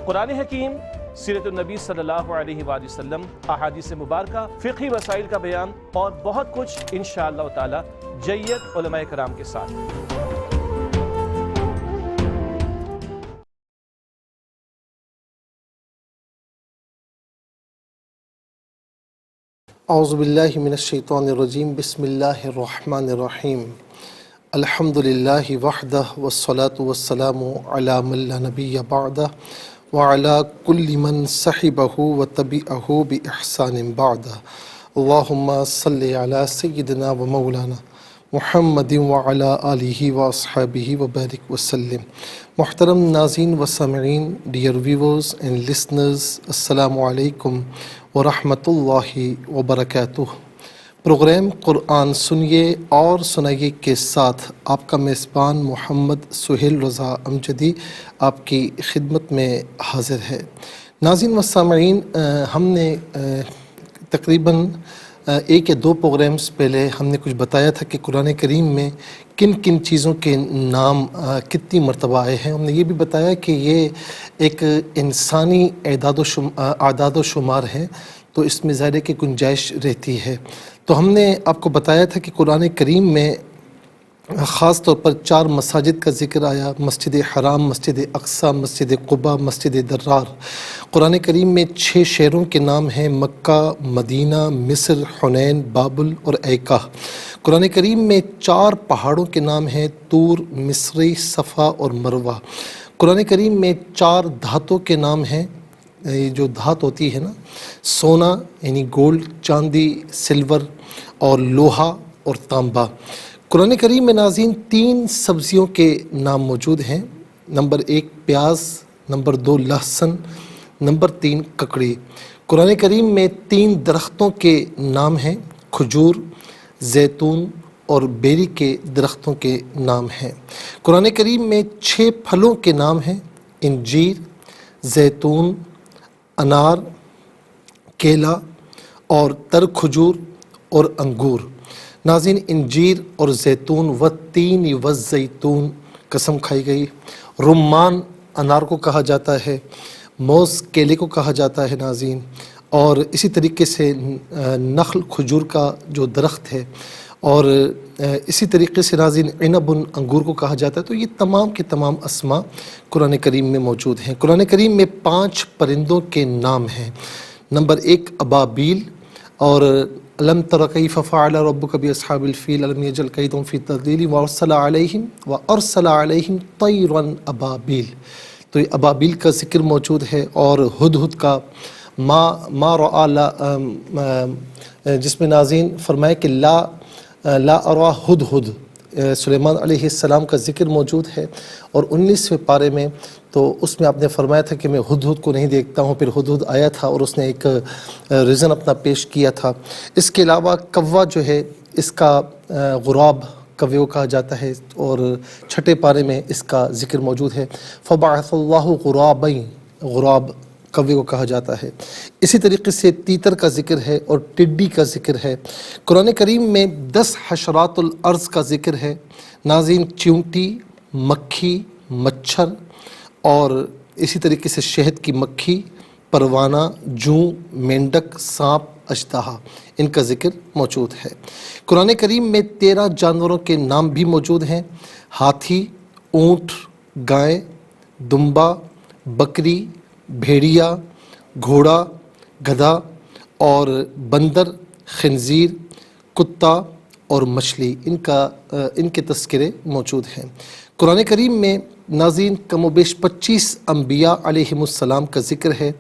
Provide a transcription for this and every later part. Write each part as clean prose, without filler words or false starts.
قرآن حکیم، سیرت النبی صلی اللہ علیہ وآلہ وسلم، احادیث مبارکہ، فقہی مسائل کا بیان اور بہت کچھ انشاءاللہ تعالی جید علماء کرام کے ساتھ۔ اعوذ باللہ من الشیطان الرجیم، بسم اللہ الرحمن الرحیم، الحمد للہ وحدہ والصلاة والسلام علی من لا نبی بعدہ وعلی کل من صحبہ وتبعہ بإحسان بعدہ، اللہم صلی علی سیدنا و مولانا محمد وعلی آلہ واصحابہ وبارک وسلم۔ محترم ناظرین و سامعین، ڈیئر ویورز اینڈ لسنرز، السلام علیکم ورحمۃ اللہ وبرکاتہ۔ پروگرام قرآن سنیے اور سنائیے کے ساتھ آپ کا میزبان محمد سہیل رضا امجدی آپ کی خدمت میں حاضر ہے۔ ناظرین و سامعین، ہم نے تقریباً ایک یا دو پروگرامز پہلے ہم نے کچھ بتایا تھا کہ قرآن کریم میں کن کن چیزوں کے نام کتنی مرتبہ آئے ہیں۔ ہم نے یہ بھی بتایا کہ یہ ایک انسانی اعداد و شمار ہے، تو اس میں ظاہر کی گنجائش رہتی ہے۔ تو ہم نے آپ کو بتایا تھا کہ قرآن کریم میں خاص طور پر 4 مساجد کا ذکر آیا: مسجد حرام، مسجد اقصی، مسجد قباء، مسجد درار۔ قرآن کریم میں 6 شہروں کے نام ہیں: مکہ، مدینہ، مصر، حنین، بابل اور ایکا۔ قرآن کریم میں 4 پہاڑوں کے نام ہیں: طور، مصری، صفا اور مروہ۔ قرآن کریم میں 4 دھاتوں کے نام ہیں، یہ جو دھات ہوتی ہے نا، سونا یعنی گولڈ، چاندی، سلور اور لوہا اور تانبا۔ قرآن کریم میں ناظرین 3 سبزیوں کے نام موجود ہیں: نمبر 1 پیاز، نمبر 2 لہسن، نمبر 3 ککڑی۔ قرآن کریم میں 3 درختوں کے نام ہیں: کھجور، زیتون اور بیری کے درختوں کے نام ہیں۔ قرآن کریم میں 6 پھلوں کے نام ہیں: انجیر، زیتون، انار، کیلا اور تر کھجور اور انگور۔ ناظرین، انجیر اور زیتون والتین والزیتون قسم کھائی گئی۔ رمان انار کو کہا جاتا ہے، موز کیلے کو کہا جاتا ہے ناظرین، اور اسی طریقے سے نخل کھجور کا جو درخت ہے، اور اسی طریقے سے ناظرین عنب انگور کو کہا جاتا ہے۔ تو یہ تمام کے تمام اسماء قرآن کریم میں موجود ہیں۔ قرآن کریم میں 5 پرندوں کے نام ہیں: نمبر 1 ابابیل، اور الم تر کیف فعل ربک باصحاب الفیل الم یجعل کیدہم فی تضلیل وارسل علیہم طیرا ابابیل۔ تو یہ ابابیل کا ذکر موجود ہے، اور ہدہد کا ما رعا، جس میں ناظرین فرمائے کہ لا ارا ہدہد، سلیمان علیہ السلام کا ذکر موجود ہے، اور 19ویں پارے میں تو اس میں آپ نے فرمایا تھا کہ میں ہدہد کو نہیں دیکھتا ہوں۔ پھر ہدہد آیا تھا اور اس نے ایک ریزن اپنا پیش کیا تھا۔ اس کے علاوہ کوا جو ہے، اس کا غراب کوے کو کہا جاتا ہے، اور 6 پارے میں اس کا ذکر موجود ہے۔ فبعث اللہ غرابین، غراب کوے کو کہا جاتا ہے۔ اسی طریقے سے تیتر کا ذکر ہے اور ٹڈی کا ذکر ہے۔ قرآن کریم میں 10 حشرات الارض کا ذکر ہے ناظرین: چیونٹی، مکھی، مچھر، اور اسی طریقے سے شہد کی مکھی، پروانہ، جوں، مینڈک، سانپ، اژدہا، ان کا ذکر موجود ہے۔ قرآن کریم میں 13 جانوروں کے نام بھی موجود ہیں: ہاتھی، اونٹ، گائے، دمبا، بکری، بھیڑیا، گھوڑا، گدھا اور بندر، خنزیر، کتا اور مچھلی، ان کے تذکرے موجود ہیں۔ قرآن کریم میں ناظرین کم و بیش 25 انبیاء علیہم السلام کا ذکر ہے: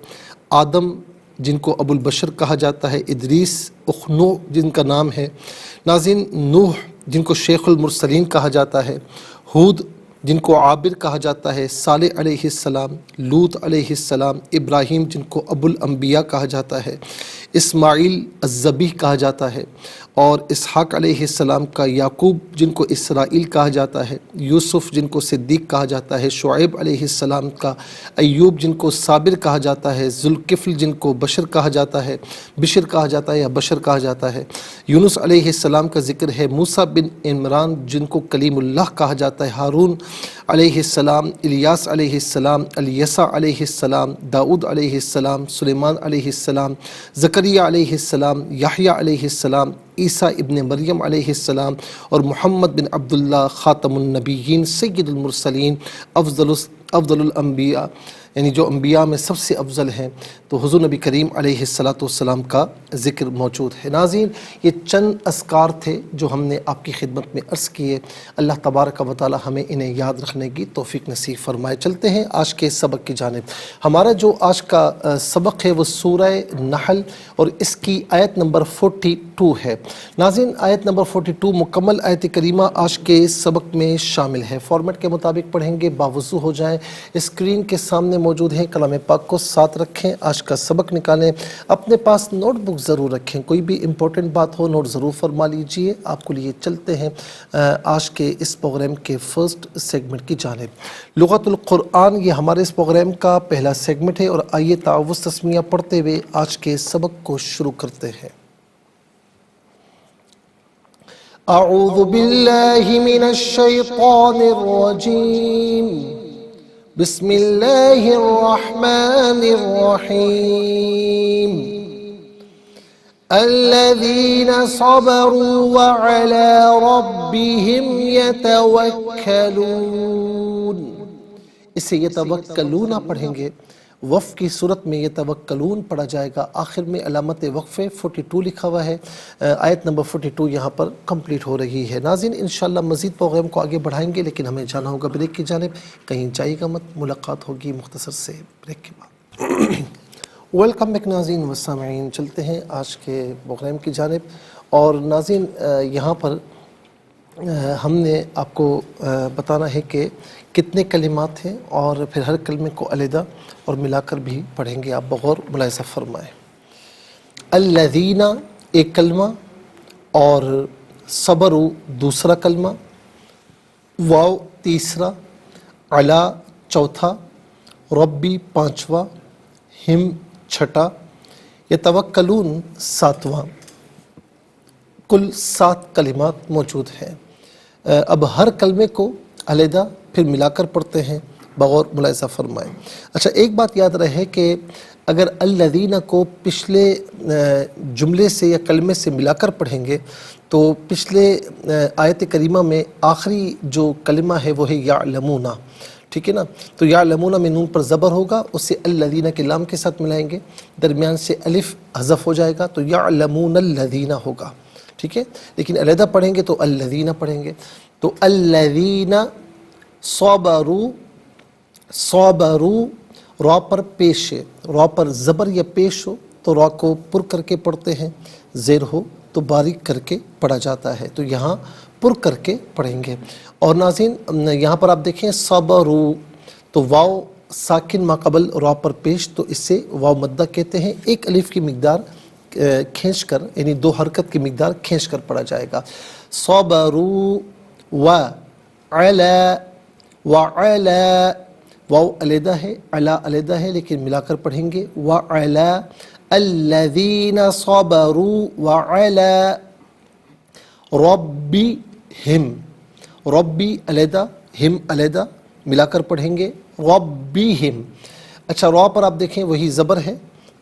آدم جن کو ابو البشر کہا جاتا ہے، ادریس، اخنو جن کا نام ہے ناظرین، نوح جن کو شیخ المرسلین کہا جاتا ہے، ہود جن کو عابر کہا جاتا ہے، صالح علیہ السلام، لوط علیہ السلام، ابراہیم جن کو ابو الانبیاء کہا جاتا ہے۔ اسماعیل الذبیح کہا جاتا ہے، اور اسحاق علیہ السلام کا یعقوب جن کو اسرائیل کہا جاتا ہے، یوسف جن کو صدیق کہا جاتا ہے، شعیب علیہ السلام کا ایوب جن کو صابر کہا جاتا ہے، ذوالکفل جن کو بشر کہا جاتا ہے یا بشر کہا جاتا ہے، یونس علیہ السلام کا ذکر ہے، موسیٰ بن عمران جن کو کلیم اللہ کہا جاتا ہے، ہارون علیہ السلام، الیاس علیہ السلام، الیسع علیہ السلام، داؤد علیہ السلام، سلیمان علیہ السلام، زکریا علیہ السلام، یحییٰ علیہ السلام، عیسیٰ ابن مریم علیہ السلام، اور محمد بن عبداللہ خاتم النبیین سید المرسلین افضل الانبیاء، یعنی جو انبیاء میں سب سے افضل ہیں، تو حضور نبی کریم علیہ السلام کا ذکر موجود ہے۔ ناظرین، یہ چند اذکار تھے جو ہم نے آپ کی خدمت میں عرض کیے۔ اللہ تبارک و تعالی ہمیں انہیں یاد رکھنے کی توفیق نصیب فرمائے۔ چلتے ہیں آج کے سبق کی جانب۔ ہمارا جو آج کا سبق ہے وہ سورہ نحل اور اس کی آیت نمبر 42 ہے۔ ناظرین، آیت نمبر 42 مکمل آیت کریمہ آج کے سبق میں شامل ہے۔ فارمیٹ کے مطابق پڑھیں گے، باوضو ہو جائیں، اسکرین کے سامنے موجود ہیں، کلام پاک کو ساتھ رکھیں، آج کا سبق نکالیں، اپنے پاس نوٹ بک ضرور رکھیں، کوئی بھی امپورٹنٹ بات ہو نوٹ ضرور فرما لیجئے۔ آپ کو لیے چلتے ہیں آج کے اس پروگرام کے فرسٹ سیگمنٹ کی جانب۔ لغت القرآن یہ ہمارے اس پروگرام کا پہلا سیگمنٹ ہے، اور آئیے تعوذ تسمیہ پڑھتے ہوئے آج کے سبق کو شروع کرتے ہیں۔ اعوذ باللہ من الشیطان الرجیم، بسم اللہ الرحمن الرحیم، الذین صبروا وعلی ربهم یتوکلون۔ اسے یتوکلون پڑھیں گے، وقف کی صورت میں یتوکلون پڑھا جائے گا، آخر میں علامت وقف 42 لکھا ہوا ہے، آیت نمبر 42 یہاں پر کمپلیٹ ہو رہی ہے۔ ناظرین، انشاءاللہ مزید پروگرام کو آگے بڑھائیں گے، لیکن ہمیں جانا ہوگا بریک کی جانب، کہیں جائے گا مت، ملاقات ہوگی مختصر سے بریک کے بعد۔ ویلکم بیک ناظرین و سامعین، چلتے ہیں آج کے پروگرام کی جانب، اور ناظرین یہاں پر ہم نے آپ کو بتانا ہے کہ کتنے کلمات ہیں، اور پھر ہر کلمے کو علیحدہ اور ملا کر بھی پڑھیں گے، آپ بغور ملاحظہ فرمائیں۔ الذین ایک کلمہ، اور صبروا دوسرا کلمہ، واو تیسرا، علی چوتھا، ربی پانچواں، ہم چھٹا، یتوکلون ساتواں۔ کل 7 کلمات موجود ہیں۔ اب ہر کلمے کو علیحدہ پھر ملا کر پڑھتے ہیں، بغور ملاحظہ فرمائیں۔ اچھا، ایک بات یاد رہے کہ اگر الذین کو پچھلے جملے سے یا کلمے سے ملا کر پڑھیں گے تو پچھلے آیت کریمہ میں آخری جو کلمہ ہے وہ ہے یعلمون، ٹھیک ہے نا؟ تو یعلمون میں نون پر زبر ہوگا، اس سے الذین کے لام کے ساتھ ملائیں گے، درمیان سے الف حذف ہو جائے گا تو یعلمون الذین ہوگا، ٹھیک ہے؟ لیکن علیحدہ پڑھیں گے تو الذین پڑھیں گے۔ تو الذین صبروا، صبروا، را پر پیش ہے، را پر زبر یا پیش ہو تو را کو پر کر کے پڑھتے ہیں، زیر ہو تو باریک کر کے پڑھا جاتا ہے، تو یہاں پر کر کے پڑھیں گے۔ اور ناظرین یہاں پر آپ دیکھیں صبروا، تو واو ساکن ما قبل را پر پیش، تو اس سے واو مدہ کہتے ہیں، ایک الف کی مقدار کھینچ کر، یعنی 2 حرکت کی مقدار کھینچ کر پڑھا جائے گا۔ صبروا وعلی، وعلی، واو علیحدہ ہے، علی علیحدہ ہے، لیکن ملا کر پڑھیں گے، وعلی الذین صبروا وعلی ربہم، ربی علیحدہ، ہم علیحدہ، ملا کر پڑھیں گے، ربہم۔ اچھا، را پر آپ دیکھیں وہی زبر ہے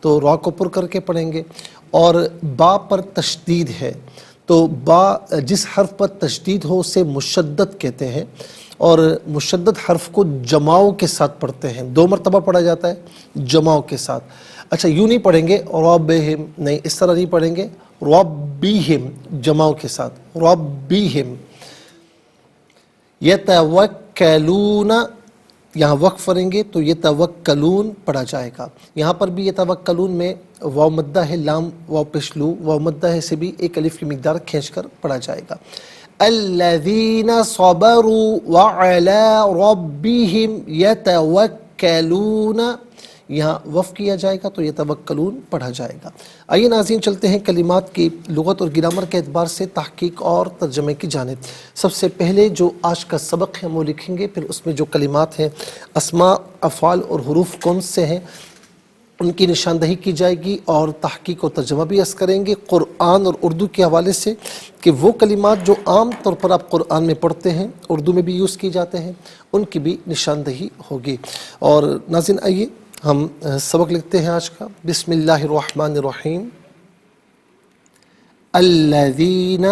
تو را کو پر کر کے پڑھیں گے، اور با پر تشدید ہے، تو با جس حرف پر تشدید ہو اسے مشدد کہتے ہیں، اور مشدد حرف کو جماؤ کے ساتھ پڑھتے ہیں، 2 مرتبہ پڑھا جاتا ہے جماؤ کے ساتھ۔ اچھا، یوں نہیں پڑھیں گے ربہم، نہیں اس طرح نہیں پڑھیں گے، ربہم جماؤ کے ساتھ، ربہم۔ یتوکلون، یہاں وقف کریں گے تو یتوکلون پڑھا جائے گا۔ یہاں پر بھی یتوکلون میں واو مدہ ہے، لام واو پشلو واو مدہ ہے، سے بھی ایک الف کی مقدار کھینچ کر پڑھا جائے گا۔ الذین صبروا وعلی ربہم یتوکلون، یہاں وقف کیا جائے گا تو یتوکلون پڑھا جائے گا۔ آئیے ناظرین چلتے ہیں کلمات کی لغت اور گرامر کے اعتبار سے تحقیق اور ترجمے کی جانب۔ سب سے پہلے جو آج کا سبق ہے وہ لکھیں گے، پھر اس میں جو کلمات ہیں اسماء، افعال اور حروف کون سے ہیں ان کی نشاندہی کی جائے گی، اور تحقیق و ترجمہ بھی عرض کریں گے قرآن اور اردو کے حوالے سے کہ وہ کلمات جو عام طور پر آپ قرآن میں پڑھتے ہیں اردو میں بھی یوز کی جاتے ہیں ان کی بھی نشاندہی ہوگی۔ اور ناظرین آئیے ہم سبق لکھتے ہیں آج کا۔ بسم اللہ الرحمن الرحیم۔ الذین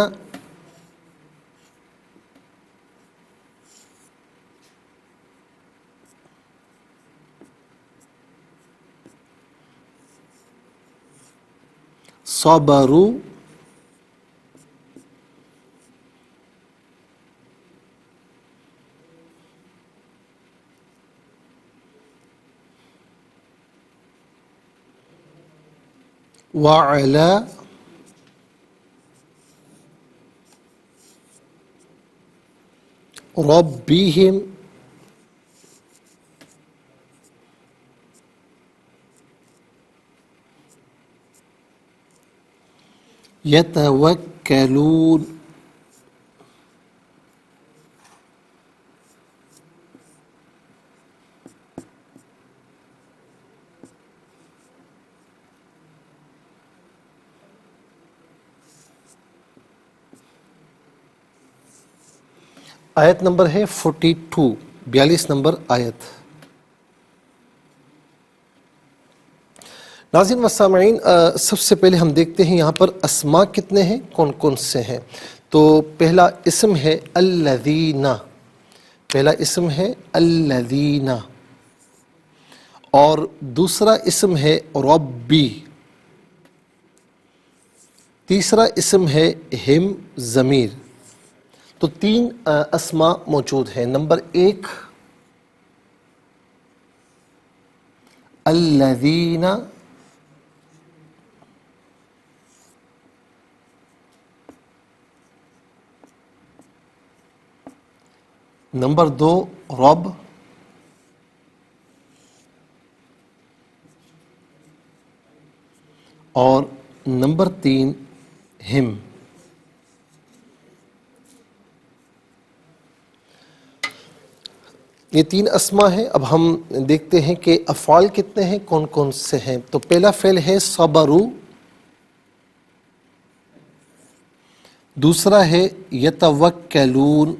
صبروا وعلى ربهم يتوكلون۔ آیت نمبر ہے 42، 42 نمبر آیت۔ ناظرین و سامعین، سب سے پہلے ہم دیکھتے ہیں یہاں پر اسماء کتنے ہیں، کون کون سے ہیں۔ تو پہلا اسم ہے الذین، پہلا اسم ہے الذین، اور دوسرا اسم ہے ربی، تیسرا اسم ہے ہم ضمیر۔ تو تین اسماء موجود ہیں۔ نمبر 1 الذین، نمبر 2 رب، اور نمبر 3 ہم۔ یہ تین اسماء ہیں۔ اب ہم دیکھتے ہیں کہ افعال کتنے ہیں، کون کون سے ہیں۔ تو پہلا فعل ہے صبرو، دوسرا ہے یتوکلون،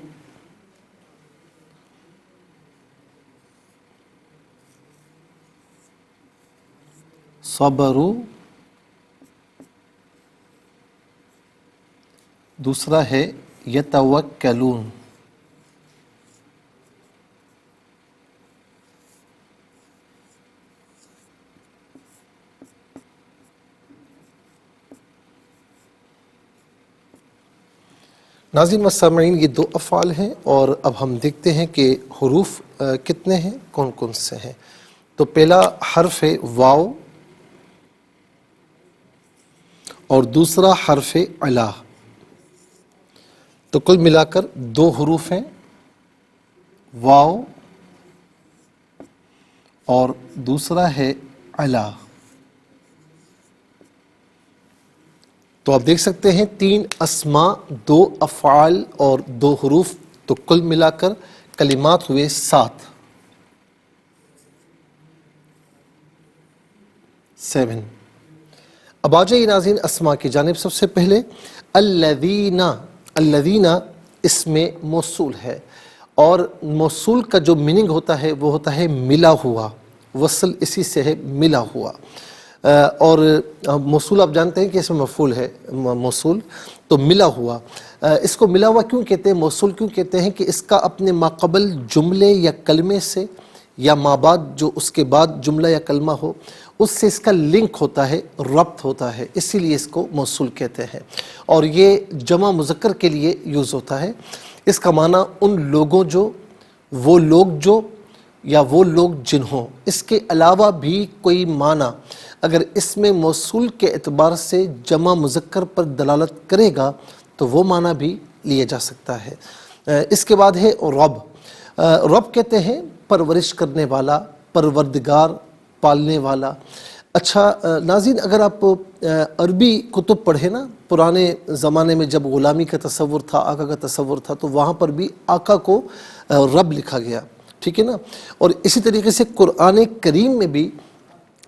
صبرو، دوسرا ہے یتوکلون۔ ناظرین و سامعین، یہ 2 افعال ہیں، اور اب ہم دیکھتے ہیں کہ حروف کتنے ہیں، کون کون سے ہیں۔ تو پہلا حرف ہے واو، اور دوسرا حرف علا۔ تو کل ملا کر 2 حروف ہیں، واو اور دوسرا ہے علا۔ تو آپ دیکھ سکتے ہیں 3 اسماء، 2 افعال اور 2 حروف، تو کل ملا کر کلمات ہوئے 7۔ اب آ جائیے ناظرین اسماء کی جانب۔ سب سے پہلے الذین، الذین اسم موصول ہے، اور موصول کا جو میننگ ہوتا ہے وہ ہوتا ہے ملا ہوا، وصل اسی سے ہے، ملا ہوا۔ اور موصول آپ جانتے ہیں کہ اس میں مفعول ہے، موصول تو ملا ہوا۔ اس کو ملا ہوا کیوں کہتے ہیں، موصول کیوں کہتے ہیں کہ اس کا اپنے ماقبل جملے یا کلمے سے یا ما بعد جو اس کے بعد جملہ یا کلمہ ہو اس سے اس کا لنک ہوتا ہے، ربط ہوتا ہے، اسی لیے اس کو موصول کہتے ہیں۔ اور یہ جمع مذکر کے لیے یوز ہوتا ہے۔ اس کا معنی ان لوگوں جو، وہ لوگ جو، یا وہ لوگ جنہوں۔ اس کے علاوہ بھی کوئی معنی اگر اس میں موصول کے اعتبار سے جمع مذکر پر دلالت کرے گا تو وہ معنی بھی لیا جا سکتا ہے۔ اس کے بعد ہے رب۔ رب کہتے ہیں پرورش کرنے والا، پروردگار، پالنے والا۔ اچھا ناظرین، اگر آپ عربی کتب پڑھیں نا، پرانے زمانے میں جب غلامی کا تصور تھا، آقا کا تصور تھا، تو وہاں پر بھی آقا کو رب لکھا گیا، ٹھیک ہے نا۔ اور اسی طریقے سے قرآن کریم میں بھی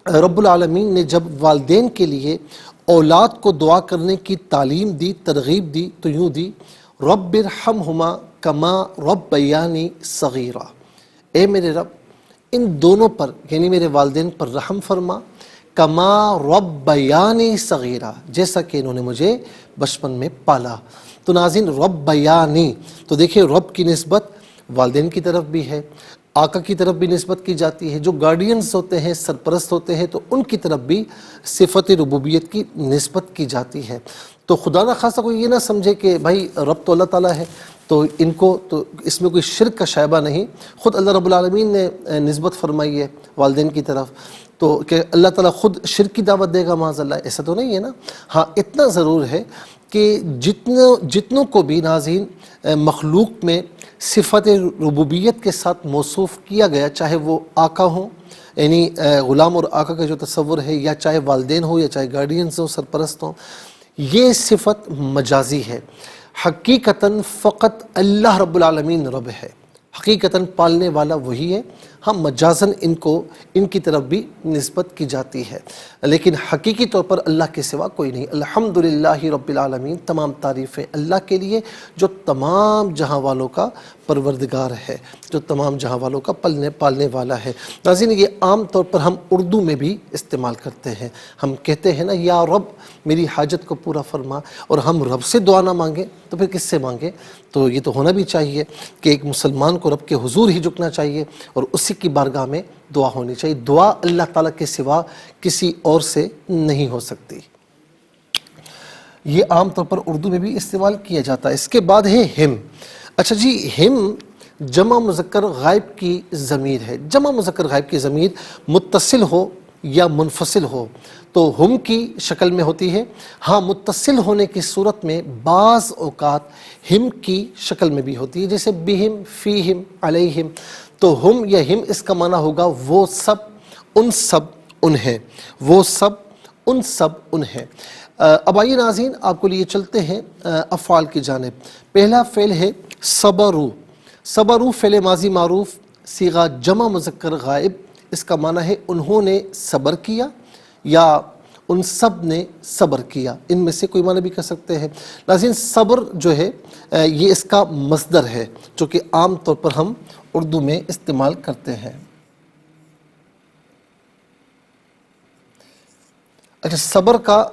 رب العالمین نے جب والدین کے لیے اولاد کو دعا کرنے کی تعلیم دی، ترغیب دی، تو یوں دی، رب ارحمہما کما ربیانی صغیرا، اے میرے رب ان دونوں پر یعنی میرے والدین پر رحم فرما، کما ربیانی صغیرا، جیسا کہ انہوں نے مجھے بچپن میں پالا۔ تو ناظرین ربیانی، تو دیکھیں رب کی نسبت والدین کی طرف بھی ہے، آقا کی طرف بھی نسبت کی جاتی ہے، جو گارڈینز ہوتے ہیں، سرپرست ہوتے ہیں، تو ان کی طرف بھی صفت ربوبیت کی نسبت کی جاتی ہے۔ تو خدا نہ خواستہ کوئی یہ نہ سمجھے کہ بھائی رب تو اللہ تعالیٰ ہے تو ان کو تو اس میں کوئی شرک کا شائبہ نہیں، خود اللہ رب العالمین نے نسبت فرمائی ہے والدین کی طرف، تو کہ اللہ تعالیٰ خود شرک کی دعوت دے گا معاذ اللہ، ایسا تو نہیں ہے نا۔ ہاں اتنا ضرور ہے کہ جتنوں کو بھی ناظرین مخلوق میں صفت ربوبیت کے ساتھ موصوف کیا گیا، چاہے وہ آقا ہوں یعنی غلام اور آقا کا جو تصور ہے، یا چاہے والدین ہو، یا چاہے گارڈینز ہوں، سرپرست ہوں، یہ صفت مجازی ہے۔ حقیقتاً فقط اللہ رب العالمین رب ہے، حقیقتاً پالنے والا وہی ہے، ہم مجازاً ان کی طرف بھی نسبت کی جاتی ہے، لیکن حقیقی طور پر اللہ کے سوا کوئی نہیں۔ الحمدللہ رب العالمین، تمام تعریفیں اللہ کے لیے جو تمام جہاں والوں کا پروردگار ہے، جو تمام جہاں والوں کا پالنے والا ہے۔ ناظرین یہ عام طور پر ہم اردو میں بھی استعمال کرتے ہیں، ہم کہتے ہیں نا یا رب میری حاجت کو پورا فرما، اور ہم رب سے دعا نہ مانگیں تو پھر کس سے مانگیں؟ تو یہ تو ہونا بھی چاہیے کہ ایک مسلمان کو رب کے حضور ہی جھکنا چاہیے اور اسی کی بارگاہ میں دعا ہونی چاہیے۔ دعا اللہ تعالیٰ کے سوا کسی اور سے نہیں ہو سکتی۔ یہ عام طور پر اردو میں بھی استعمال کیا جاتا ہے۔ اس کے بعد ہے ہم۔ اچھا جی، ہم جمع مذکر غائب کی ضمیر ہے۔ جمع مذکر غائب کی ضمیر متصل ہو یا منفصل ہو تو ہم کی شکل میں ہوتی ہے۔ ہاں متصل ہونے کی صورت میں بعض اوقات ہم کی شکل میں بھی ہوتی ہے، جیسے بہم، فیہم، علیہم، تو ہم یا ہم اس کا معنی ہوگا وہ سب، ان سب، انہیں، وہ سب، ان سب، انہیں۔ اب آئیے ناظرین آپ کو لیے چلتے ہیں افعال کی جانب۔ پہلا فعل ہے صبرو۔ صبرو فعل ماضی معروف صیغہ جمع مذکر غائب، اس کا معنی ہے انہوں نے صبر کیا یا ان سب نے صبر کیا، ان میں سے کوئی معنی بھی کر سکتے ہیں۔ ناظرین صبر جو ہے یہ اس کا مصدر ہے جو کہ عام طور پر ہم اردو میں استعمال کرتے ہیں۔ اچھا، صبر کا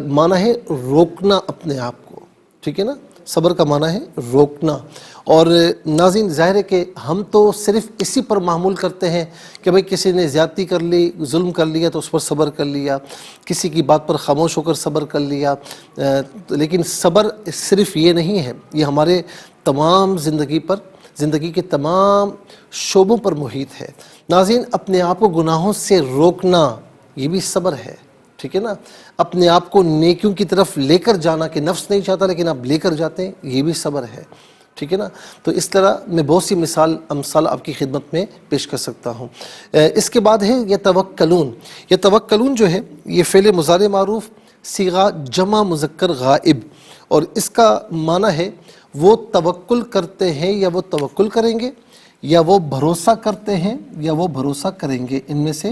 معنی ہے روکنا اپنے آپ کو، ٹھیک ہے نا، صبر کا معنی ہے روکنا۔ اور ناظرین ظاہر ہے کہ ہم تو صرف اسی پر معمول کرتے ہیں کہ بھئی کسی نے زیادتی کر لی، ظلم کر لیا تو اس پر صبر کر لیا، کسی کی بات پر خاموش ہو کر صبر کر لیا، لیکن صبر صرف یہ نہیں ہے، یہ ہمارے تمام زندگی کے تمام شعبوں پر محیط ہے۔ ناظرین اپنے آپ کو گناہوں سے روکنا یہ بھی صبر ہے، ٹھیک ہے نا، اپنے آپ کو نیکیوں کی طرف لے کر جانا کہ نفس نہیں چاہتا لیکن آپ لے کر جاتے ہیں، یہ بھی صبر ہے، ٹھیک ہے نا۔ تو اس طرح میں بہت سی امثال آپ کی خدمت میں پیش کر سکتا ہوں۔ اس کے بعد ہے یتوکلون۔ یتوکلون جو ہے یہ فعل مضارع معروف صیغہ جمع مذکر غائب، اور اس کا معنی ہے وہ توکل کرتے ہیں یا وہ توکل کریں گے، یا وہ بھروسہ کرتے ہیں یا وہ بھروسہ کریں گے، ان میں سے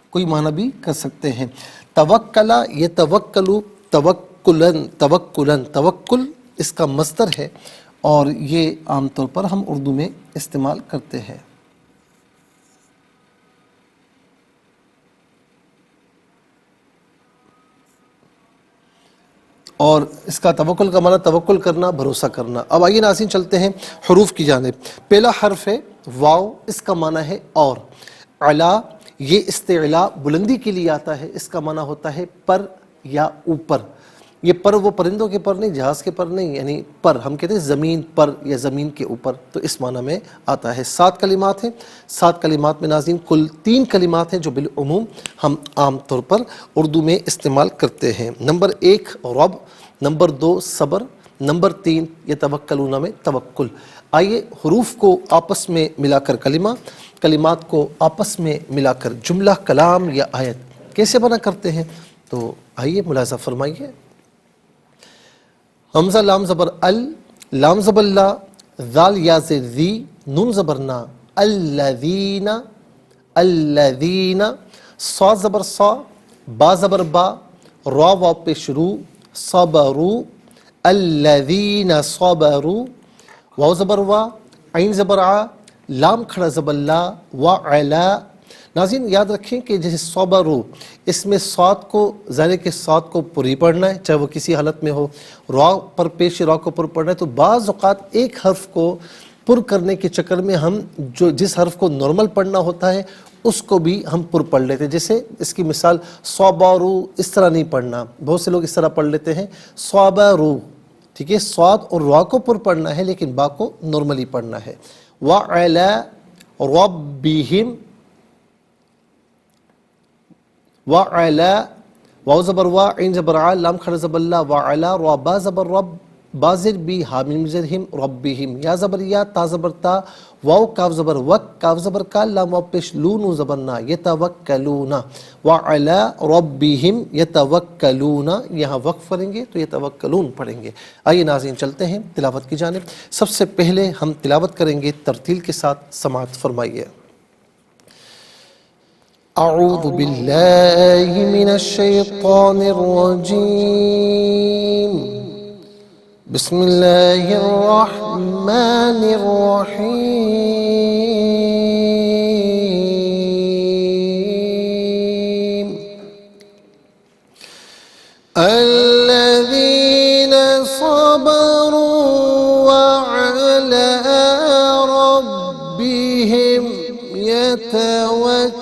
کوئی معنی بھی کر سکتے ہیں۔ توکلا یتوکلو توکلن، توکلن، توکل اس کا مصدر ہے اور یہ عام طور پر ہم اردو میں استعمال کرتے ہیں۔ اور اس کا توکل کا معنی توکل کرنا، بھروسہ کرنا۔ اب آئیے ناظرین چلتے ہیں حروف کی جانب۔ پہلا حرف ہے واو، اس کا معنی ہے اور۔ علا، یہ استعلاء بلندی کے لیے آتا ہے، اس کا معنی ہوتا ہے پر یا اوپر۔ یہ پر وہ پرندوں کے پر نہیں، جہاز کے پر نہیں، یعنی پر ہم کہتے ہیں زمین پر یا زمین کے اوپر، تو اس معنی میں آتا ہے۔ 7 کلمات ہیں، 7 کلمات میں ناظرین کل 3 کلمات ہیں جو بالعموم ہم عام طور پر اردو میں استعمال کرتے ہیں۔ نمبر 1 رب، نمبر 2 صبر، نمبر 3 یتوکلون میں توکل۔ آئیے حروف کو آپس میں ملا کر کلمہ کلمات کو آپس میں ملا کر جملہ کلام یا آیت کیسے بنا کرتے ہیں، تو آئیے ملاحظہ فرمائیے۔ حمزہ لام زبر ال، لام زبر لا، ذال یا زیر ذی، نون زبر نا، الذین، الذین، صاد زبر صا، با زبر با، را واو پہ شروع، صبرو، الذین صبروا، واو زبر وا، عین زبر آ، لام کھڑا زبر لا، وعلا۔ ناظرین یاد رکھیں کہ جیسے صبرو، اس میں صاد کو، ظاہر ہے کہ صاد کو پوری پڑھنا ہے چاہے وہ کسی حالت میں ہو، را پر پیش را کو پر پڑھنا ہے، تو بعض اوقات ایک حرف کو پر کرنے کے چکر میں ہم جس حرف کو نارمل پڑھنا ہوتا ہے اس کو بھی ہم پر پڑھ لیتے ہیں۔ جیسے اس کی مثال صبرو، اس طرح نہیں پڑھنا، بہت سے لوگ اس طرح پڑھ لیتے ہیں صبرو، ٹھیک ہے، صاد اور را کو پر پڑھنا ہے لیکن با کو نارملی پڑھنا ہے۔ وعلی ربہم، وعلی، واو زبر وا، عین زبر ع، لام کھڑا زبر لا، وعلی، را با زبر رب، با زیر بی، ہا میم زیر ہم، ربہم، یا زبر یا، تا زبر تا، واو کاف زبر وک، کاف زبر کا، لام واو پیش لون، نون زبر نا، یتوکلون، وعلی ربہم یتوکلون، یہاں وقف کریں گے تو یتوکلون پڑھیں گے۔ آئیے ناظرین چلتے ہیں تلاوت کی جانب۔ سب سے پہلے ہم تلاوت کریں گے ترتیل کے ساتھ، سماعت فرمائیے۔ اعوذ باللہ من الشیطان الرجیم، بسم اللہ الرحمن الرحیم، الذین صبروا وعلی ربہم یتوکلون۔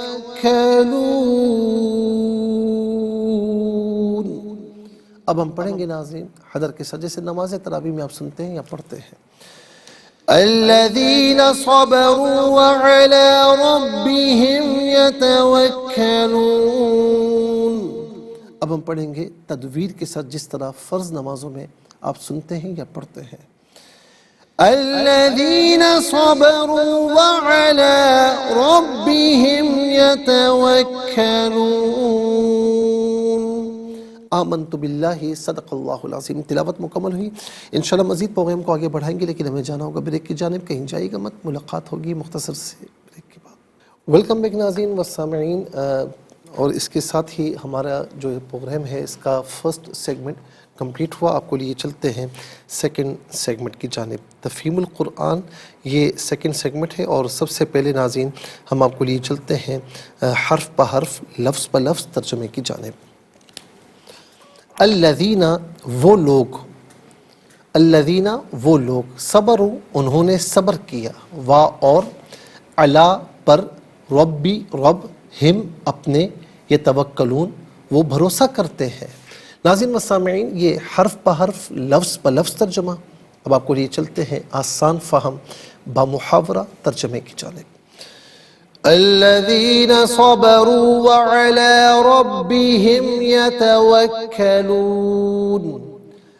اب ہم پڑھیں گے ناظرین حضر کے ساتھ، جیسے نماز تراویح میں آپ سنتے ہیں یا پڑھتے ہیں۔ الذین صبروا وعلی ربہم یتوکلون۔ اب ہم پڑھیں گے تدویر کے ساتھ، جس طرح فرض نمازوں میں آپ سنتے ہیں یا پڑھتے ہیں۔ الذین صبروا وعلی ربہم یتوکلون۔ آمنت باللہ، صدق اللہ العظیم۔ تلاوت مکمل ہوئی، انشاءاللہ مزید پروگرام کو آگے بڑھائیں گے، لیکن ہمیں جانا ہوگا بریک کی جانب، کہیں جائے گا مت، ملاقات ہوگی مختصر سے بریک کے بعد۔ ویلکم بیک ناظرین و سامعین، اور اس کے ساتھ ہی ہمارا جو پروگرام ہے اس کا فرسٹ سیگمنٹ کمپلیٹ ہوا۔ آپ کو لیے چلتے ہیں سیکنڈ سیگمنٹ کی جانب، تفہیم القرآن، یہ سیکنڈ سیگمنٹ ہے۔ اور سب سے پہلے ناظرین ہم آپ کو لیے چلتے ہیں حرف بہ حرف، لفظ بہ لفظ ترجمے کی جانب۔ الذین، وہ لوگ، الذین وہ لوگ، صبروا انہوں نے صبر کیا، وا اور، علی پر، ربی رب، ہم اپنے، یتوکلون وہ بھروسہ کرتے ہیں۔ ناظرین و سامعین، یہ حرف بہ حرف، لفظ بہ لفظ ترجمہ۔ اب آپ کو لیے چلتے ہیں آسان فہم بمحاورہ ترجمے کی جانب۔ الذین صبروا وعلی ربہم یتوکلون،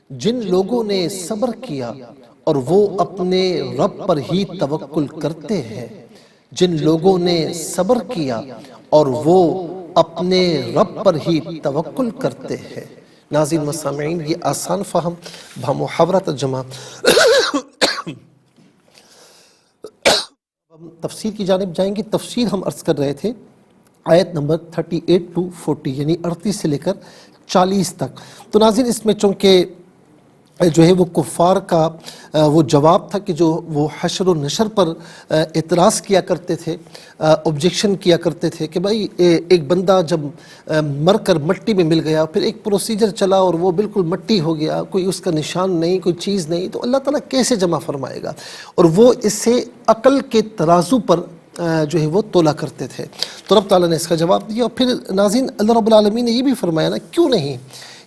جن لوگوں نے صبر کیا اور وہ اپنے رب پر ہی توکل کرتے ہیں، جن لوگوں نے صبر کیا اور وہ اپنے رب پر ہی توکل کرتے ہیں۔ ناظرین و سامعین، یہ آسان فہم بمحاورہ ترجمہ۔ ہم تفسیر کی جانب جائیں گے۔ تفسیر ہم عرض کر رہے تھے آیت نمبر 38 to 40، یعنی 38 سے لے کر 40 تک۔ تو ناظرین اس میں چونکہ جو ہے وہ کفار کا وہ جواب تھا کہ جو وہ حشر و نشر پر اعتراض کیا کرتے تھے، آبجیکشن کیا کرتے تھے کہ بھائی ایک بندہ جب مر کر مٹی میں مل گیا، پھر ایک پروسیجر چلا اور وہ بالکل مٹی ہو گیا، کوئی اس کا نشان نہیں، کوئی چیز نہیں، تو اللہ تعالیٰ کیسے جمع فرمائے گا؟ اور وہ اسے عقل کے ترازو پر جو ہے وہ تولا کرتے تھے۔ تو رب تعالیٰ نے اس کا جواب دیا۔ اور پھر ناظرین اللہ رب العالمین نے یہ بھی فرمایا نا، کیوں نہیں،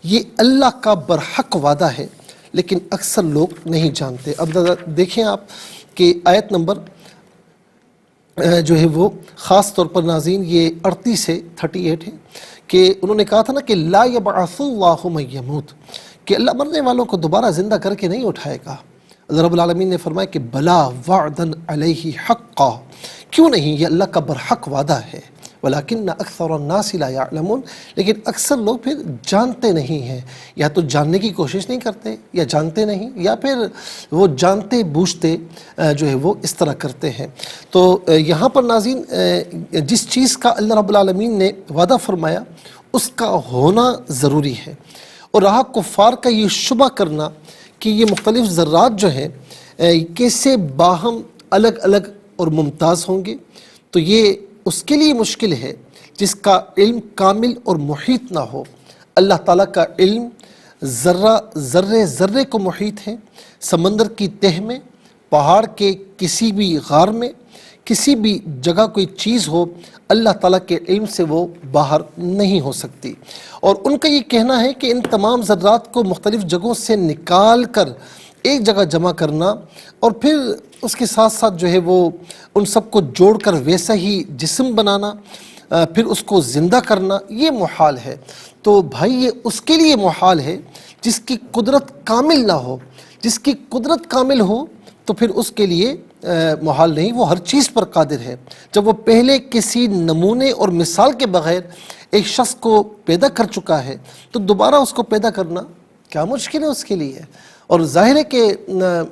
یہ اللہ کا برحق وعدہ ہے لیکن اکثر لوگ نہیں جانتے۔ اب دیکھیں آپ کہ آیت نمبر جو ہے وہ خاص طور پر ناظرین یہ 38 سے 38 ہے کہ انہوں نے کہا تھا نا کہ لا یبعث اللہ من یموت، کہ اللہ مرنے والوں کو دوبارہ زندہ کر کے نہیں اٹھائے گا۔ اللہ رب العالمین نے فرمایا کہ بلا وعدا علیہ حقا، کیوں نہیں؟ یہ اللہ کا برحق وعدہ ہے، ولیکن اکثر الناس لا یعلمون، لیکن اکثر لوگ پھر جانتے نہیں ہیں، یا تو جاننے کی کوشش نہیں کرتے، یا جانتے نہیں، یا پھر وہ جانتے بوجھتے جو ہے وہ اس طرح کرتے ہیں۔ تو یہاں پر ناظرین جس چیز کا اللہ رب العالمین نے وعدہ فرمایا اس کا ہونا ضروری ہے، اور رہا کفار کا یہ شبہ کرنا کہ یہ مختلف ذرات جو ہیں کیسے باہم الگ الگ اور ممتاز ہوں گے، تو یہ اس کے لیے مشکل ہے جس کا علم کامل اور محیط نہ ہو۔ اللہ تعالیٰ کا علم ذرے ذرے کو محیط ہے، سمندر کی تہ میں، پہاڑ کے کسی بھی غار میں، کسی بھی جگہ کوئی چیز ہو، اللہ تعالیٰ کے علم سے وہ باہر نہیں ہو سکتی۔ اور ان کا یہ کہنا ہے کہ ان تمام ذرات کو مختلف جگہوں سے نکال کر ایک جگہ جمع کرنا اور پھر اس کے ساتھ ساتھ جو ہے وہ ان سب کو جوڑ کر ویسا ہی جسم بنانا، پھر اس کو زندہ کرنا، یہ محال ہے۔ تو بھائی یہ اس کے لیے محال ہے جس کی قدرت کامل نہ ہو۔ جس کی قدرت کامل ہو تو پھر اس کے لیے محال نہیں، وہ ہر چیز پر قادر ہے۔ جب وہ پہلے کسی نمونے اور مثال کے بغیر ایک شخص کو پیدا کر چکا ہے تو دوبارہ اس کو پیدا کرنا کیا مشکل ہے اس کے لیے۔ اور ظاہر ہے کہ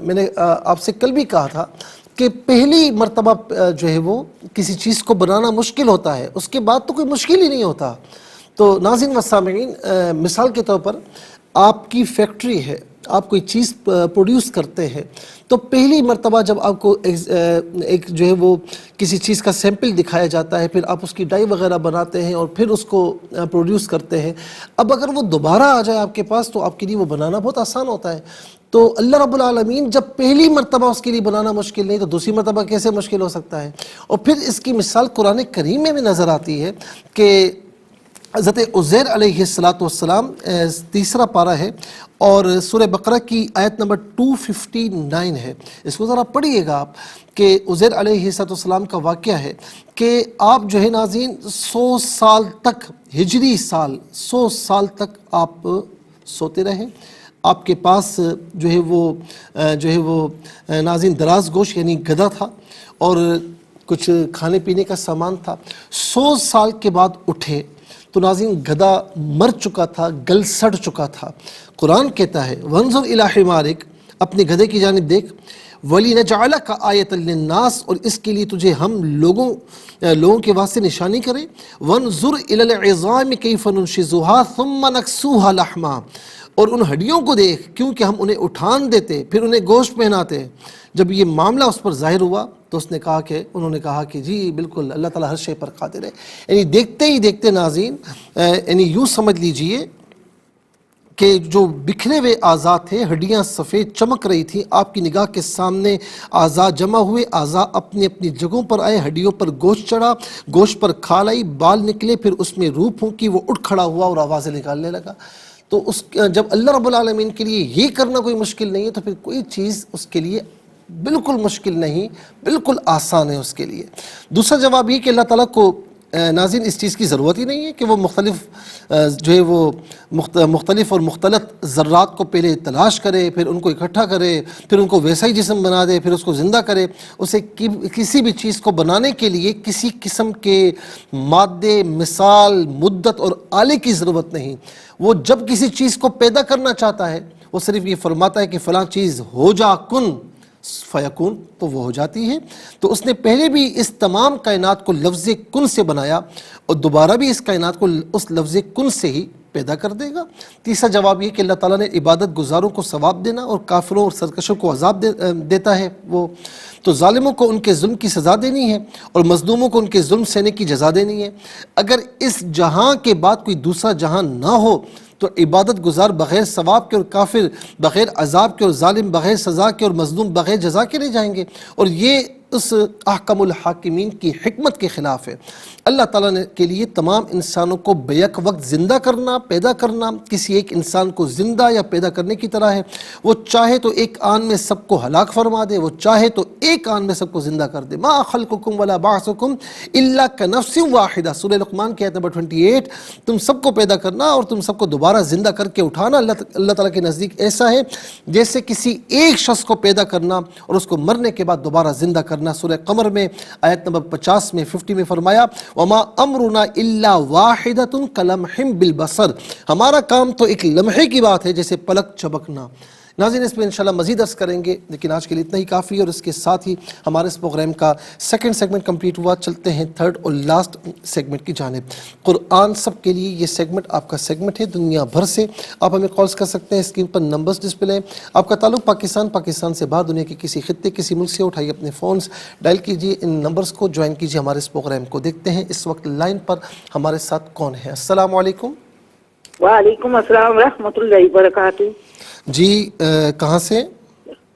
میں نے آپ سے کل بھی کہا تھا کہ پہلی مرتبہ جو ہے وہ کسی چیز کو بنانا مشکل ہوتا ہے، اس کے بعد تو کوئی مشکل ہی نہیں ہوتا۔ تو ناظرین و سامعین، مثال کے طور پر آپ کی فیکٹری ہے، آپ کوئی چیز پروڈیوس کرتے ہیں، تو پہلی مرتبہ جب آپ کو ایک جو ہے وہ کسی چیز کا سیمپل دکھایا جاتا ہے، پھر آپ اس کی ڈائی وغیرہ بناتے ہیں اور پھر اس کو پروڈیوس کرتے ہیں۔ اب اگر وہ دوبارہ آ جائے آپ کے پاس تو آپ کے لیے وہ بنانا بہت آسان ہوتا ہے۔ تو اللہ رب العالمین جب پہلی مرتبہ اس کے لیے بنانا مشکل نہیں تو دوسری مرتبہ کیسے مشکل ہو سکتا ہے؟ اور پھر اس کی مثال قرآن کریم میں بھی نظر آتی ہے کہ حضرت عزیر علیہ السلام 3 پارہ ہے اور سورہ بقرہ کی آیت نمبر 259 ہے، اس کو ذرا پڑھیے گا آپ، کہ عزیر علیہ السلام کا واقعہ ہے کہ آپ جو ہے ناظرین 100 سال تک، ہجری سال 100 سال تک آپ سوتے رہے، آپ کے پاس جو ہے وہ ناظرین دراز گوش یعنی گدھا تھا اور کچھ کھانے پینے کا سامان تھا۔ 100 سال کے بعد اٹھے تو ناظرین گدھا مر چکا تھا، گل سڑ چکا تھا۔ قرآن کہتا ہے وانظر الی حمارک، اپنے گدھے کی جانب دیکھ، وَلِنَجْعَلَكَ آیَةً لِلنَّاسِ، اور اس کے لیے تجھے ہم لوگوں کے واسطے نشانی کریں، وَانظُرْ إِلَى الْعِظَامِ كَيْفَ نُنشِزُهَا ثُمَّ نَكْسُوهَا لَحْمًا، اور ان ہڈیوں کو دیکھ کیونکہ ہم انہیں اٹھان دیتے پھر انہیں گوشت پہناتے۔ جب یہ معاملہ اس پر ظاہر ہوا تو انہوں نے کہا کہ جی بالکل اللہ تعالیٰ ہر شے پر قادر ہے۔ یعنی دیکھتے ہی دیکھتے ناظرین، یعنی یوں سمجھ لیجئے کہ جو بکھرے ہوئے اعضاء تھے، ہڈیاں سفید چمک رہی تھیں، آپ کی نگاہ کے سامنے اعضاء جمع ہوئے، اعضاء اپنی اپنی جگہوں پر آئے، ہڈیوں پر گوشت چڑھا، گوشت پر کھال آئی، بال نکلے، پھر اس میں روح پھونکی، وہ اٹھ کھڑا ہوا اور آوازیں نکالنے لگا۔ تو جب اللہ رب العالمین کے لیے یہ کرنا کوئی مشکل نہیں ہے تو پھر کوئی چیز اس کے لیے بالکل مشکل نہیں، بالکل آسان ہے اس کے لیے۔ دوسرا جواب یہ کہ اللہ تعالیٰ کو ناظرین اس چیز کی ضرورت ہی نہیں ہے کہ وہ مختلف اور مختلط ذرات کو پہلے تلاش کرے، پھر ان کو اکٹھا کرے، پھر ان کو ویسا ہی جسم بنا دے، پھر اس کو زندہ کرے۔ اسے کسی بھی چیز کو بنانے کے لیے کسی قسم کے مادے، مثال، مدت اور آلے کی ضرورت نہیں۔ وہ جب کسی چیز کو پیدا کرنا چاہتا ہے وہ صرف یہ فرماتا ہے کہ فلاں چیز ہو جا کن فیکون، تو وہ ہو جاتی ہے۔ تو اس نے پہلے بھی اس تمام کائنات کو لفظ کن سے بنایا اور دوبارہ بھی اس کائنات کو اس لفظ کن سے ہی پیدا کر دے گا۔ تیسرا جواب یہ کہ اللہ تعالیٰ نے عبادت گزاروں کو ثواب دینا اور کافروں اور سرکشوں کو عذاب دیتا ہے۔ وہ تو ظالموں کو ان کے ظلم کی سزا دینی ہے اور مظلوموں کو ان کے ظلم سہنے کی جزا دینی ہے۔ اگر اس جہاں کے بعد کوئی دوسرا جہاں نہ ہو تو عبادت گزار بغیر ثواب کے اور کافر بغیر عذاب کے اور ظالم بغیر سزا کے اور مظلوم بغیر جزا کے رہ جائیں گے، اور یہ اس احکم الحاکمین کی حکمت کے خلاف ہے۔ اللہ تعالیٰ نے کے لیے تمام انسانوں کو بیک وقت زندہ کرنا، پیدا کرنا کسی ایک انسان کو زندہ یا پیدا کرنے کی طرح ہے۔ وہ چاہے تو ایک آن میں سب کو ہلاک فرما دے، وہ چاہے تو ایک آن میں سب کو زندہ کر دے۔ ما خلقکم ولا بعثکم الا کنفس واحدہ، سورہ لقمان کی آیت نمبر 28۔ تم سب کو پیدا کرنا اور تم سب کو دوبارہ زندہ کر کے اٹھانا اللہ تعالیٰ کے نزدیک ایسا ہے جیسے کسی ایک شخص کو پیدا کرنا اور اس کو مرنے کے بعد دوبارہ زندہ کرنا ورنہ سورہ قمر میں آیت نمبر 50 میں 50 میں فرمایا وما امرنا الا واحدۃ کلمح بالبصر، ہمارا کام تو ایک لمحے کی بات ہے جیسے پلک جھپکنا۔ ناظرین اس پہ انشاءاللہ مزید عرض کریں گے، لیکن آج کے لیے اتنا ہی کافی ہے، اور اس کے ساتھ ہی ہمارے اس پروگرام کا سیکنڈ سیگمنٹ کمپلیٹ ہوا۔ چلتے ہیں تھرڈ اور لاسٹ سیگمنٹ کی جانب۔ قرآن سب کے لیے یہ سیگمنٹ آپ کا سیگمنٹ ہے، دنیا بھر سے آپ ہمیں کالز کر سکتے ہیں، اسکرین پر نمبرز ڈسپلے ہیں۔ آپ کا تعلق پاکستان سے باہر دنیا کے کسی خطے کسی ملک سے، اٹھائیے اپنے فونز، ڈائل کیجیے ان نمبرز کو، جوائن کیجیے ہمارے اس پروگرام کو۔ دیکھتے ہیں اس وقت لائن پر ہمارے ساتھ کون ہے۔ السلام علیکم۔ وعلیکم السلام ورحمۃ اللہ وبرکاتہ۔ جی کہاں سے؟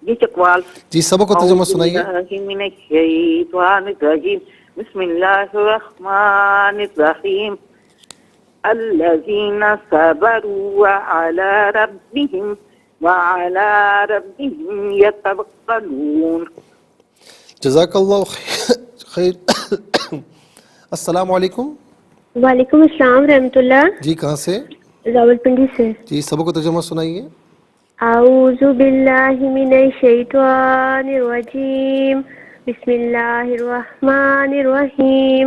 جی چکوال۔ جی سبق و ترجمہ سنائیے۔ اعوذ باللہ من الشیطان الرجیم، بسم اللہ الرحمن الرحیم، الذین صبروا وعلی ربهم یتوکلون۔ جزاک اللہ خیر۔ السلام علیکم۔ وعلیکم السلام رحمۃ اللہ۔ جی کہاں سے؟ راولپنڈی سے۔ جی سبق و ترجمہ سنائیے۔ اعوذ باللہ من الشیطان الرجیم، بسم اللہ الرحمن الرحیم،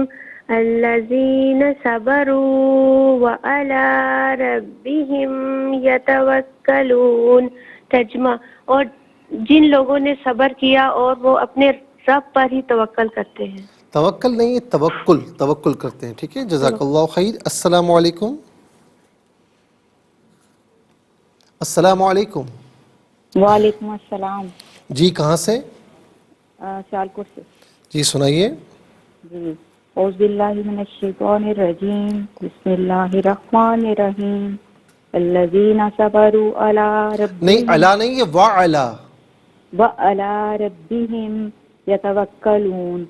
الذین صبروا وعلی ربہم یتوکلون۔ ترجمہ، اور جن لوگوں نے صبر کیا اور وہ اپنے رب پر ہی توکل کرتے ہیں۔ توکل نہیں، توکل کرتے ہیں، ٹھیک ہے، جزاک اللہ خیر۔ السلام علیکم۔ السلام علیکم۔ وعلیکم السلام۔ جی کہاں سے؟ سیالکوٹ سے۔ جی سنائیے۔ جی اعوذ باللہ من الشیطان الرجیم، بسم اللہ الرحمن الرحیم، الذین صبروا علی ربہم، نہیں علا نہیں، یہ وعلا۔ وعلی ربہم یتوکلون۔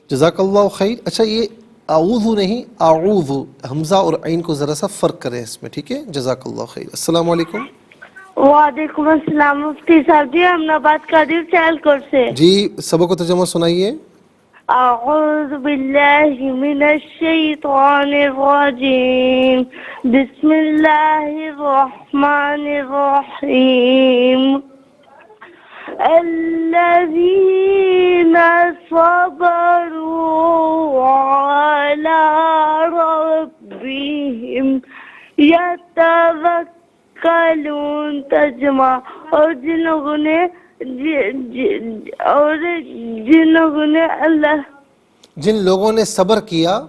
جزاک اللہ خیر۔ اچھا یہ اعوذ نہیں، اعوذ، حمزہ اور عین کو ذرا سا فرق کریں اس میں، ٹھیک ہے، جزاک اللہ خیر۔ السلام علیکم۔ وعلیکم السلام مفتی صاحب جی، ہم نبات قادر سیالکوٹ سے۔ جی سبق و ترجمہ سنائیے۔ اعوذ باللہ من الشیطان الرجیم، بسم اللہ الرحمن الرحیم، الذین صبروا علی ربہم یتوکلون۔ ترجمہ، اور جن لوگوں نے صبر کیا،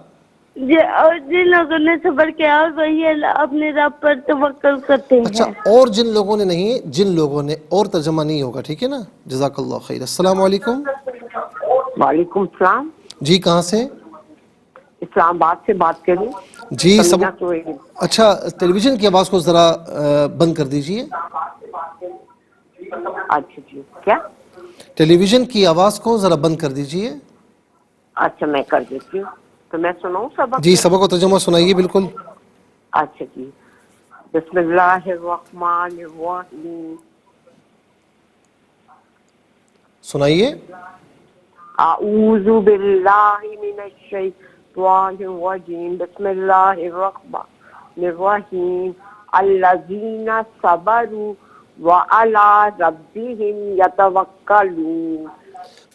اور جن لوگوں نے صبر کیا اور وہی اپنے رب پر توکل کرتے ہیں۔ اچھا اور جن لوگوں نے نہیں، جن لوگوں نے، اور ترجمہ نہیں ہوگا، ٹھیک ہے نا، جزاک اللہ خیر۔ السلام علیکم۔ وعلیکم السلام۔ جی کہاں سے؟ اسلام آباد سے بات کریں۔ جی اچھا ٹیلی ویژن کی آواز کو ذرا بند کر دیجئے۔ اچھا جی، کیا؟ ٹیلی ویژن کی آواز کو ذرا بند کر دیجئے۔ اچھا میں کر دیتی ہوں، تو میں سناؤں سبق؟ جی سبق و ترجمہ سنائیے بالکل۔ اچھا جی، بسم اللہ الرحمن الرحیم، سنائیے۔ اعوذ باللہ من الشیطان الرجیم، بسم اللہ الرحمن الرحیم، الذین صبروا وعلی ربہم یتوکلون۔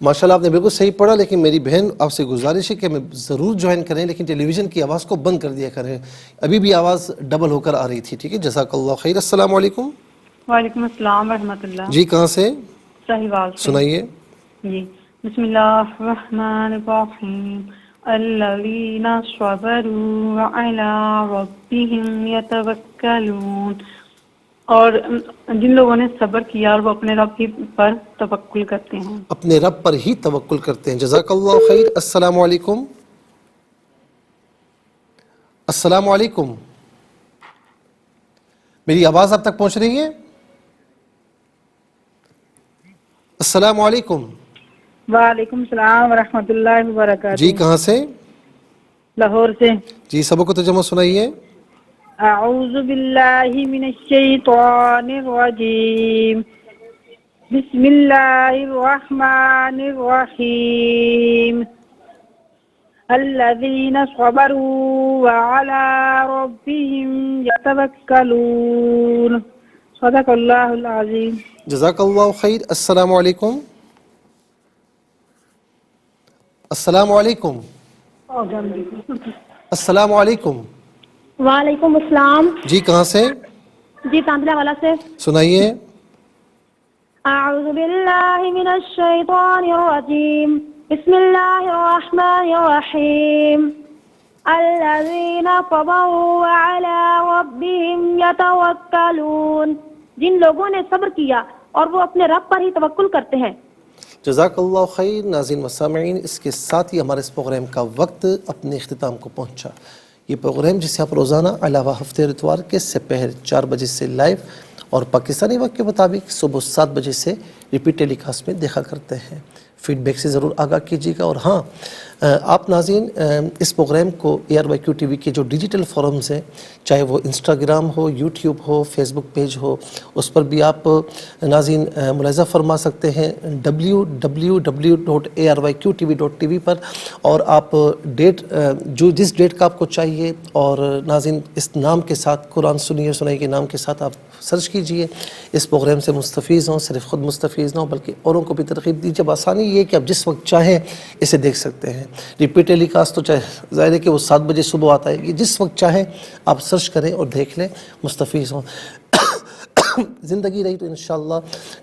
ماشاءاللہ آپ نے بالکل صحیح پڑھا، لیکن میری بہن آپ سے گزارش ہے کہ ہمیں ضرور جوائن کریں، لیکن ٹیلی ویژن کی آواز کو بند کر دیا کریں، ابھی بھی آواز ڈبل ہو کر آ رہی تھی، ٹھیک ہے، جزاک اللہ خیر۔ السلام علیکم۔ وعلیکم السلام ورحمۃ اللہ۔ جی کہاں سے؟ صحیحوال سے۔ سنائیے۔ جی بسم اللہ الرحمن الرحیم، الذین صبروا علی ربہم یتوکلون۔ اور جن لوگوں نے صبر کیا اور وہ اپنے رب ہی پر توکل کرتے ہیں۔ اپنے رب پر ہی توکل کرتے ہیں، جزاک اللہ خیر۔ السلام علیکم۔ السلام علیکم، میری آواز آپ تک پہنچ رہی ہے؟ السلام علیکم۔ وعلیکم السلام ورحمۃ اللہ وبرکاتہ۔ جی کہاں سے؟ لاہور سے۔ جی سبق و ترجمہ سنائیے۔ اعوذ باللہ من الشیطان الرجیم، بسم اللہ الرحمن الرحیم، الذین صبروا وعلی ربہم یتوکلون۔ صدق اللہ العظیم۔ جزاک اللہ خیر۔ السلام علیکم۔ السلام علیکم. السلام علیکم. وعلیکم السلام. جی کہاں سے؟ جی تاندلہ والا سے. سنائیے. اعوذ باللہ من الشیطان الرجیم. بسم اللہ الرحمن الرحیم. الذین صبروا وعلی ربہم یتوکلون. جن لوگوں نے صبر کیا اور وہ اپنے رب پر ہی توکل کرتے ہیں. جزاک اللہ خیر. ناظرین و سامعین، اس کے ساتھ ہی ہمارے اس پروگرام کا وقت اپنے اختتام کو پہنچا. یہ پروگرام جسے آپ روزانہ علاوہ ہفتے اتوار کے سپہر 4 بجے سے لائیو اور پاکستانی وقت کے مطابق صبح 7 بجے سے ریپیٹ ٹیلی کاسٹ میں دیکھا کرتے ہیں. فیڈ بیک سے ضرور آگاہ کیجیے گا. اور ہاں، آپ ناظرین اس پروگرام کو ARYQ TV کے جو ڈیجیٹل فورمز ہیں، چاہے وہ انسٹاگرام ہو، یوٹیوب ہو، فیس بک پیج ہو، اس پر بھی آپ ناظرین ملاحظہ فرما سکتے ہیں www.aryqtv.tv پر. اور آپ ڈیٹ جو جس ڈیٹ کا آپ کو چاہیے، اور ناظرین اس نام کے ساتھ قرآن سنیے سنائی کے نام کے ساتھ آپ سرچ کیجئے. اس پروگرام سے مستفیض ہوں، صرف خود مستفیض نہ ہوں بلکہ اوروں کو بھی ترغیب دیجیے. آسانی یہ کہ آپ جس وقت چاہیں اسے دیکھ سکتے ہیں. ریپیٹ ٹیلی کاسٹ تو چاہے ظاہر ہے کہ وہ 7 بجے صبح آتا ہے، یہ جس وقت چاہیں آپ سرچ کریں اور دیکھ لیں، مستفیض ہوں. زندگی رہی تو انشاءاللہ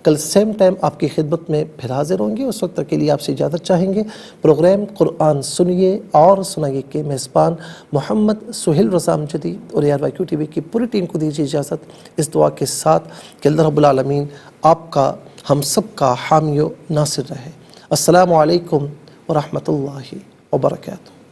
کل سیم ٹائم آپ کی خدمت میں پھر حاضر ہوں گے. اس وقت تک کے لیے آپ سے اجازت چاہیں گے. پروگرام قرآن سنیے اور سنائیے کے میزبان محمد سہیل رضا امجدی اور ARYQ TV کی پوری ٹیم کو دیجیے اجازت، اس دعا کے ساتھ کہ اللہ رب العالمین آپ کا، ہم سب کا حامی و ناصر رہے. السلام علیکم ورحمۃ اللہ وبرکاتہ.